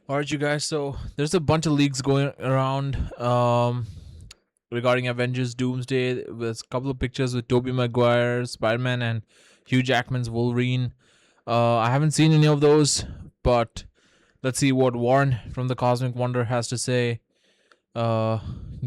All right, you guys. So there's a bunch of leaks going around regarding Avengers Doomsday. There's a couple of pictures with Tobey Maguire, Spider-Man, and Hugh Jackman's Wolverine. I haven't seen any of those, but let's see what Warren from the Cosmic Wonder has to say. Uh,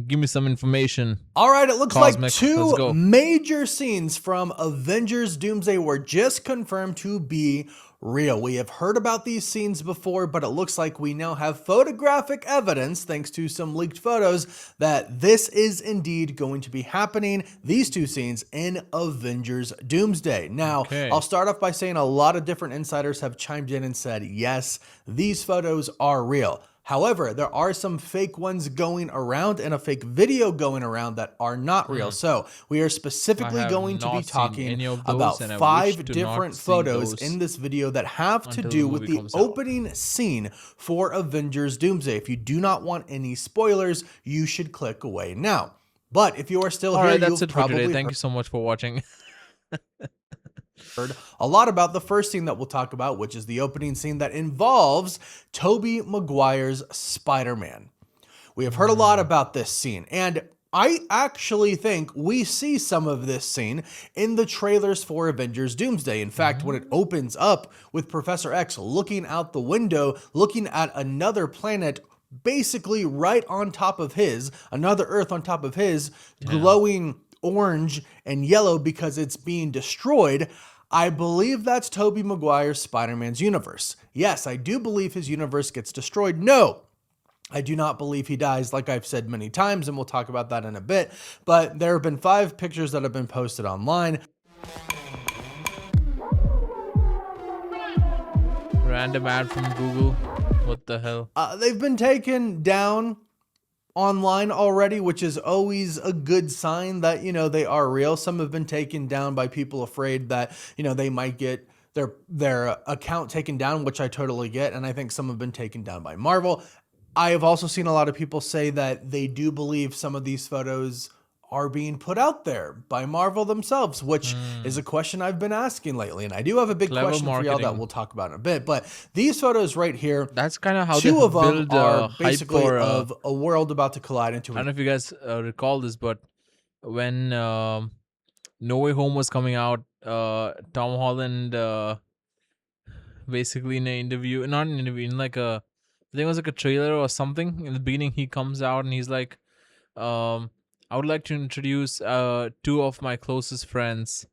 Give me some information. All right, it looks like Cosmic, let's two go. major scenes from Avengers Doomsday were just confirmed to be real. We have heard about these scenes before, but it looks like we now have photographic evidence, thanks to some leaked photos, that this is indeed going to be happening. These two scenes in Avengers Doomsday. Now, Okay. I'll start off by saying a lot of different insiders have chimed in and said, yes, these photos are real. However, there are some fake ones going around and a fake video going around that are not real. So we are specifically going to be talking about 5 different photos in this video that have to do with the opening scene for Avengers Doomsday. If you do not want any spoilers, you should click away now. But if you are still here, that's it for today. Thank you so much for watching. Heard a lot about the first scene that we'll talk about, which is the opening scene that involves Tobey Maguire's Spider-Man. We have heard a lot about this scene, and I actually think we see some of this scene in the trailers for Avengers Doomsday. In fact, when it opens up with Professor X looking out the window, looking at another planet basically right on top of his, another Earth on top of his, glowing orange and yellow because it's being destroyed. I believe that's Tobey Maguire's Spider-Man's universe. Yes, I do believe his universe gets destroyed. No, I do not believe he dies, like I've said many times, and we'll talk about that in a bit. But there have been 5 pictures that have been posted online. Random ad from Google. What the hell? They've been taken down online already, which is always a good sign that, they are real. Some have been taken down by people afraid that, they might get their account taken down, which I totally get. And I think some have been taken down by Marvel. I have also seen a lot of people say that they do believe some of these photos are being put out there by Marvel themselves, which is a question I've been asking lately. And I do have a big question for y'all that we'll talk about in a bit. But these photos right here, that's kind of how 2 of them build are basically for, of a world about to collide into. I don't know if you guys recall this, but when No Way Home was coming out, Tom Holland basically in an interview, not an interview, in like a, I think it was like a trailer or something. In the beginning, he comes out and he's like, I would like to introduce 2 of my closest friends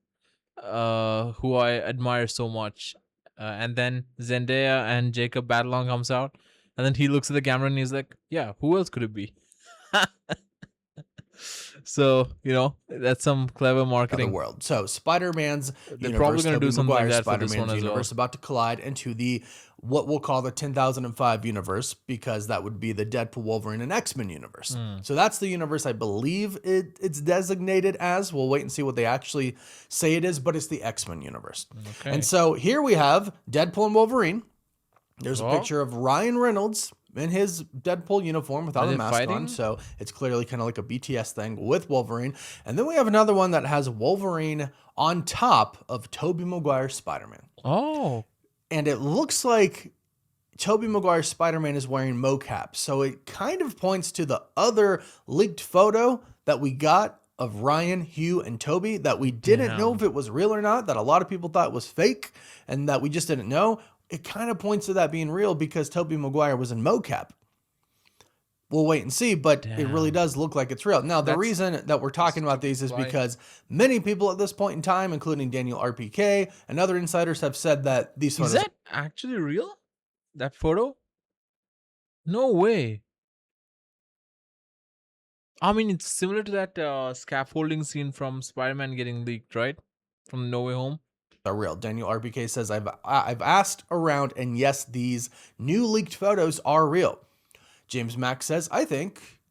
who I admire so much. And then Zendaya and Jacob Batalon comes out. And then he looks at the camera and he's like, yeah, who else could it be? So, that's some clever marketing. World. So Spider-Man's They're probably going to do something like that for this one as universe well. about to collide into the what we'll call the 10,005 universe, because that would be the Deadpool, Wolverine, and X-Men universe. So that's the universe I believe it's designated as. We'll wait and see what they actually say it is, but it's the X-Men universe. Okay. And so here we have Deadpool and Wolverine. There's a picture of Ryan Reynolds in his Deadpool uniform without a mask on, so it's clearly kind of like a BTS thing with Wolverine. And then we have another one that has Wolverine on top of Tobey Maguire's Spider-Man. Oh. And it looks like Tobey Maguire's Spider-Man is wearing mocap, so it kind of points to the other leaked photo that we got of Ryan, Hugh, and Tobey that we didn't know if it was real or not, that a lot of people thought was fake, and that we just didn't know. It kind of points to that being real because Tobey Maguire was in mocap. We'll wait and see, but it really does look like it's real. Now, the reason that we're talking about these is because many people at this point in time, including Daniel RPK and other insiders, have said that these photos... Is that actually real? That photo? No way. I mean, it's similar to that scaffolding scene from Spider-Man getting leaked, right? From No Way Home. Are real. Daniel RPK says, I've asked around, and yes, these new leaked photos are real. James Mack says, I think, ...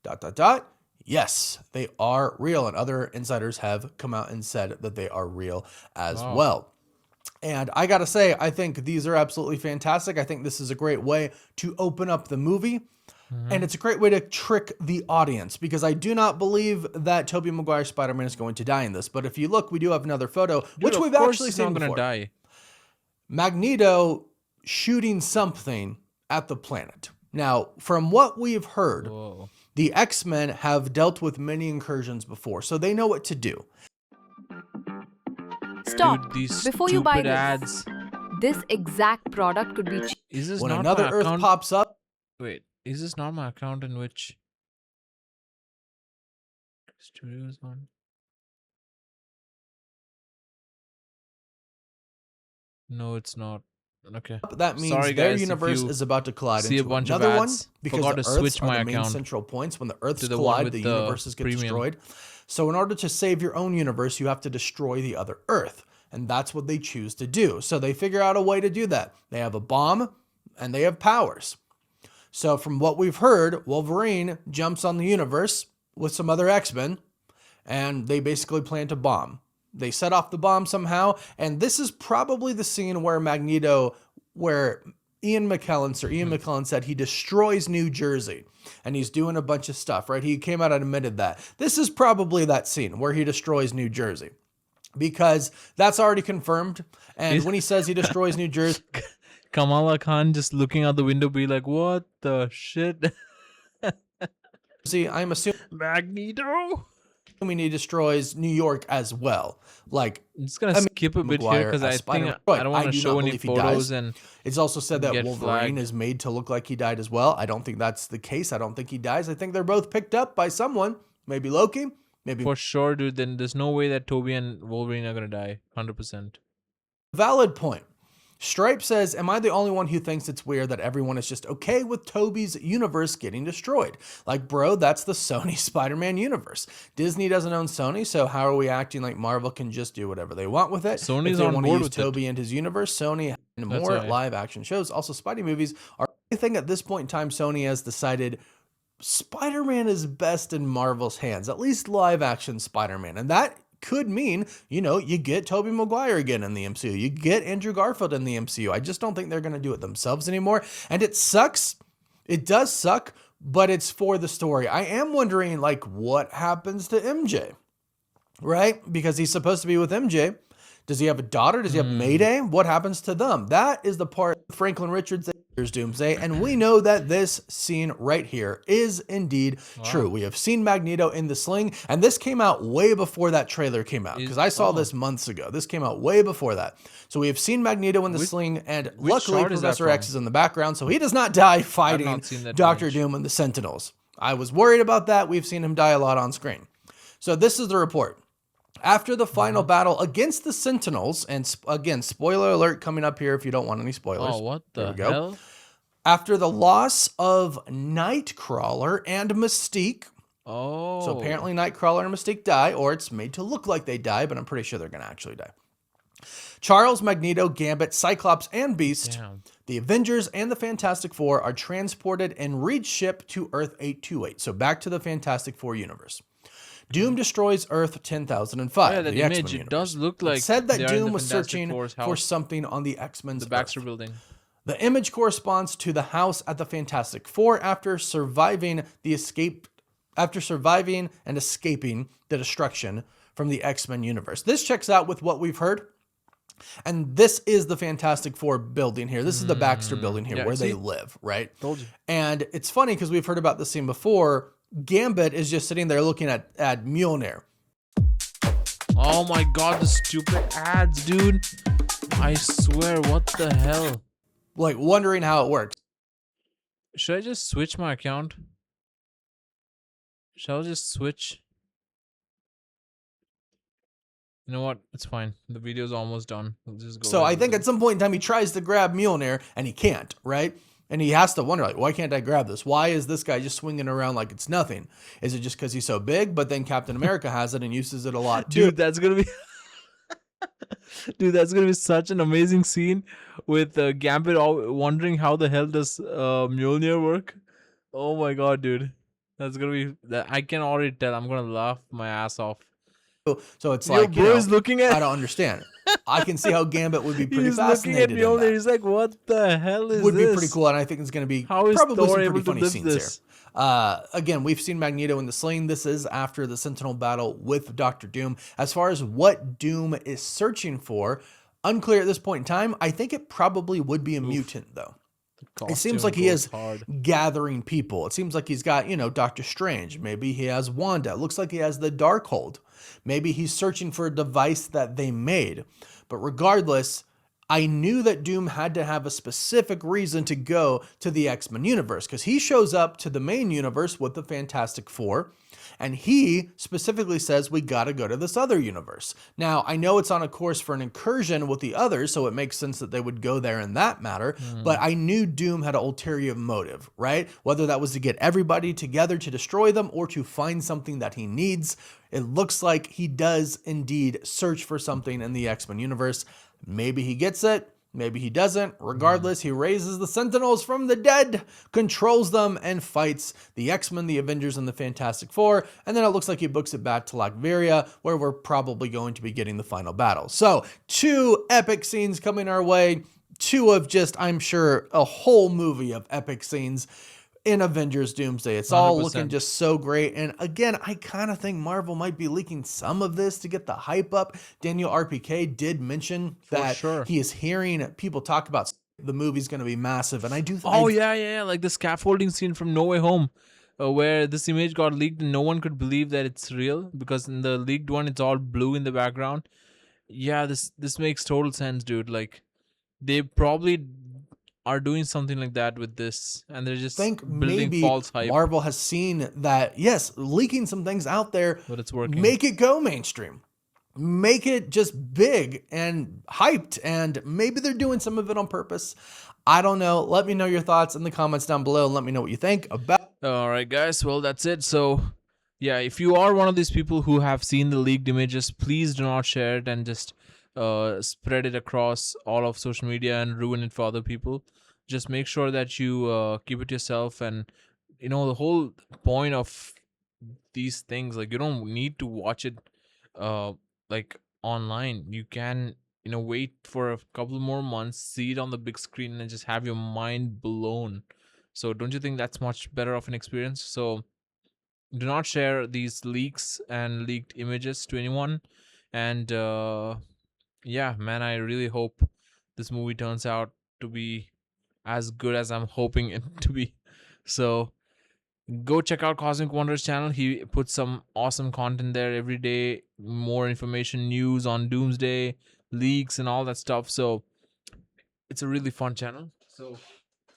yes, they are real. And other insiders have come out and said that they are real as well. And I gotta say, I think these are absolutely fantastic. I think this is a great way to open up the movie. And it's a great way to trick the audience, because I do not believe that Tobey Maguire's Spider-Man is going to die in this. But if you look, we do have another photo, which we've actually seen before. Die. Magneto shooting something at the planet. Now, from what we've heard, Whoa. the X-Men have dealt with many incursions before, so they know what to do. Stop. Dude, these Before you buy stupid this, ads. this exact product could be cheap. Is this When not another my Earth account? pops up, Wait, is this not my account in which studios on? No, it's not. Okay. that means Sorry, their guys, if universe you is about to collide see a into bunch of another one ads, because forgot the to Earths switch are my the main account central points. When the Earths to the one collide, with the the universes get premium. destroyed. So in order to save your own universe, you have to destroy the other Earth. And that's what they choose to do. So they figure out a way to do that. They have a bomb and they have powers. So from what we've heard, Wolverine jumps on the universe with some other X-Men, and they basically plant a bomb. They set off the bomb somehow, and this is probably the scene where where Ian McKellen said he destroys New Jersey, and he's doing a bunch of stuff, right? He came out and admitted that. This is probably that scene where he destroys New Jersey, because that's already confirmed. And when he says he destroys New Jersey, Kamala Khan just looking out the window, be like, "What the shit?" I'm assuming Magneto. he destroys New York as well. Like, I'm just gonna skip a bit here Maguire because as I think Spider-Man. I don't want I to do show not any believe he photos dies. and It's also said that get Wolverine flagged. is made to look like he died as well. I don't think that's the case. I don't think he dies. I think they're both picked up by someone. Maybe Loki. Maybe For sure, dude. Then there's no way that Toby and Wolverine are gonna die. 100%. valid point. Stripe says, am I the only one who thinks it's weird that everyone is just okay with Toby's universe getting destroyed? Like, bro, that's the Sony Spider-Man universe. Disney doesn't own Sony, so how are we acting like Marvel can just do whatever they want with it? Sony's if they on want to board use with Toby and his universe, Sony and That's more right. live action shows. Also, Spidey movies are I think at this point in time, Sony has decided Spider-Man is best in Marvel's hands, at least live action Spider-Man. And that could mean, you get Tobey Maguire again in the MCU. You get Andrew Garfield in the MCU. I just don't think they're going to do it themselves anymore. And it sucks. It does suck, but it's for the story. I am wondering, what happens to MJ, right? Because he's supposed to be with MJ. Does he have a daughter? Does he have Mayday? What happens to them? That is the part Franklin Richards Avengers Doomsday, and we know that this scene right here is indeed true. We have seen Magneto in the sling, and this came out way before that trailer came out, because I saw this months ago. This came out way before that. So we have seen Magneto in the sling, and luckily Professor X is in the background, so he does not die fighting Dr. Doom and the Sentinels. I was worried about that. We've seen him die a lot on screen. So this is the report. After the final battle against the Sentinels, and again, spoiler alert coming up here if you don't want any spoilers. Oh, what the hell? After the loss of Nightcrawler and Mystique. Oh. So apparently Nightcrawler and Mystique die, or it's made to look like they die, but I'm pretty sure they're going to actually die. Charles, Magneto, Gambit, Cyclops, and Beast, the Avengers, and the Fantastic Four are transported en route ship to Earth 828. So back to the Fantastic Four universe. Doom destroys Earth 10,005. Yeah, that the image, X-Men it universe. does look like It said that they are in Doom the was Fantastic searching Four's for house, something on the X-Men's the Baxter Earth. building. The image corresponds to the house at the Fantastic Four after surviving and escaping the destruction from the X-Men universe. This checks out with what we've heard. And this is the Fantastic Four building here. This is the Baxter building here where they live, right? Told you. And it's funny because we've heard about this scene before. Gambit is just sitting there looking at Mjolnir. Oh my god, the stupid ads, dude. I swear, what the hell? Wondering how it works. Should I just switch my account? Shall I just switch? You know what? It's fine. The video's almost done. We'll just go. So I think at some point in time he tries to grab Mjolnir and he can't, right? And he has to wonder, why can't I grab this? Why is this guy just swinging around like it's nothing? Is it just because he's so big? But then Captain America has it and uses it a lot too. Dude, that's gonna be... Dude, that's gonna be such an amazing scene with Gambit wondering how the hell does Mjolnir work. Oh my god, dude. That's gonna be... I can already tell. I'm gonna laugh my ass off. So it's Yo, like, bro is looking at... I don't understand. I can see how Gambit would be pretty He's fascinated looking at Mjolnir. in that. He's like, what the hell is Would this? be pretty cool, and I think it's going to be How is probably Thor some able pretty to funny live scenes this? here. Again, we've seen Magneto in the sling. This is after the Sentinel battle with Dr. Doom. As far as what Doom is searching for, unclear at this point in time. I think it probably would be a mutant, though. It seems Costume like he goes is hard. gathering people. It seems like he's got, Doctor Strange. Maybe he has Wanda. It looks like he has the Darkhold. Maybe he's searching for a device that they made. But regardless, I knew that Doom had to have a specific reason to go to the X-Men universe because he shows up to the main universe with the Fantastic Four, and he specifically says we got to go to this other universe. Now, I know it's on a course for an incursion with the others, so it makes sense that they would go there in that matter, but I knew Doom had an ulterior motive, right? Whether that was to get everybody together to destroy them or to find something that he needs. It looks like he does indeed search for something in the X-Men universe. Maybe he gets it, maybe he doesn't. Regardless, he raises the Sentinels from the dead, controls them, and fights the X-Men, the Avengers, and the Fantastic Four. And then it looks like he books it back to Latveria, where we're probably going to be getting the final battle. So, 2 epic scenes coming our way. 2 of just, I'm sure, a whole movie of epic scenes in Avengers Doomsday. It's all looking 100%. just so great. And again, I kind of think Marvel might be leaking some of this to get the hype up. Daniel RPK did mention that sure. he is hearing people talk about the movie's going to be massive. And I do Oh yeah, like the scaffolding scene from No Way Home, where this image got leaked and no one could believe that it's real because in the leaked one it's all blue in the background. Yeah, this makes total sense, dude. Like they probably are doing something like that with this, and they're just think building maybe false hype, Marvel has seen that, yes, leaking some things out there, but it's working. make it go mainstream. Make it just big and hyped, and maybe they're doing some of it on purpose. I don't know. Let me know your thoughts in the comments down below and let me know what you think about. All right, guys. Well, that's it. So, yeah, if you are one of these people who have seen the leaked images, please do not share it and just spread it across all of social media and ruin it for other people. Just make sure that you keep it yourself. And, the whole point of these things, like, you don't need to watch it uh, like online. You can, wait for a couple more months, see it on the big screen, and just have your mind blown. So don't you think that's much better of an experience? So do not share these leaks and leaked images to anyone. And yeah, man, I really hope this movie turns out to be as good as I'm hoping it to be. So go check out Cosmic Wonders channel. He puts some awesome content there every day, more information, news on Doomsday, leaks, and all that stuff. So it's a really fun channel. So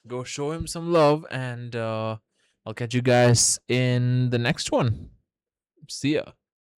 go show him some love, and I'll catch you guys in the next one. See ya.